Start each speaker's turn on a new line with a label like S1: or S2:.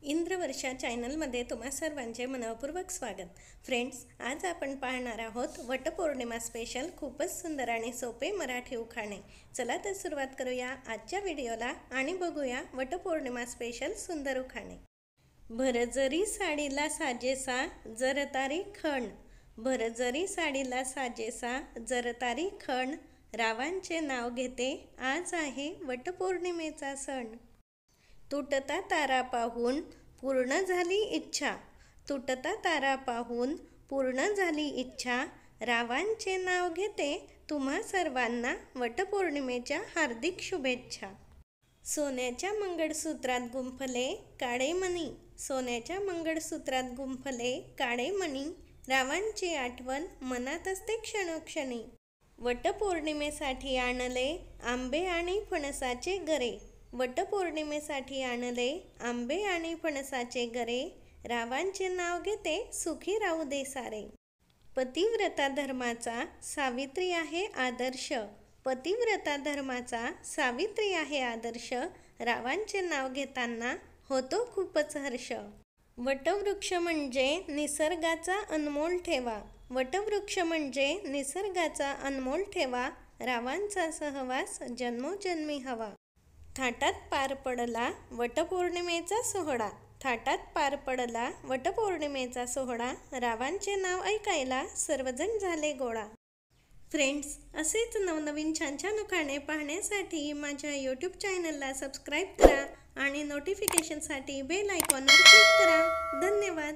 S1: इंद्रवर्षा चॅनलमध्ये तुम्हा सर्वांचे मनपूर्वक स्वागत। फ्रेंड्स, आज आपण पाहणार आहोत वटपौर्णिमा स्पेशल खूपच सुंदर आणि सोपे मराठी उखाणे। चला तर सुरुवात करूया आजच्या व्हिडिओला आणि बघूया वटपौर्णिमा स्पेशल सुंदर उखाणे। भरजरी साडीला साजेसा जरतारी खण, भरजरी साडीला साजेसा जरतारी खण, रावांचे नाव घेते आज आहे वटपौर्णिमेचा सण। तुटता तारा पाहून पूर्ण झाली इच्छा, तुटता तारा पाहून पूर्ण झाली इच्छा, रावांचे नाव घेते तुम्हा सर्वांना वटपौर्णिमेच्या हार्दिक शुभेच्छा। सोन्याच्या मंगळसूत्रात गुंफले काळे मणी, सोन्याच्या मंगळसूत्रात गुंफले काळे मणी, रावांची आठवण मनात असते क्षणोक्षणी। वटपौर्णिमेसाठी आणले आंबे आणि फणसाचे गरे, वटपौर्णिमेसाठी आणले आंबे आणि फणसाचे गरे, रावांचे नाव घेते सुखी राहू दे सारे। पतिव्रता धर्माचा सावित्री आहे आदर्श, पतिव्रता धर्माचा सावित्री आहे आदर्श, रावांचे नाव घेताना होतो खूपच हर्ष। वटवृक्ष म्हणजे निसर्गाचा अनमोल ठेवा, वटवृक्ष म्हणजे निसर्गाचा अनमोल ठेवा, रावांचा सहवास जन्मोजन्मी हवा। थाटात पार पडला वटपौर्णिमेचा सोहळा, थाटात पार पडला वटपौर्णिमेचा सोहळा, रावांचे नाव ऐकायला सर्वजण झाले गोळा। फ्रेंड्स, असेच नवनवीन छान छान उखाणे पाहण्यासाठी माझ्या यूट्यूब चॅनलला सबस्क्राईब करा आणि नोटिफिकेशनसाठी बेल आयकॉनवर क्लिक करा। धन्यवाद।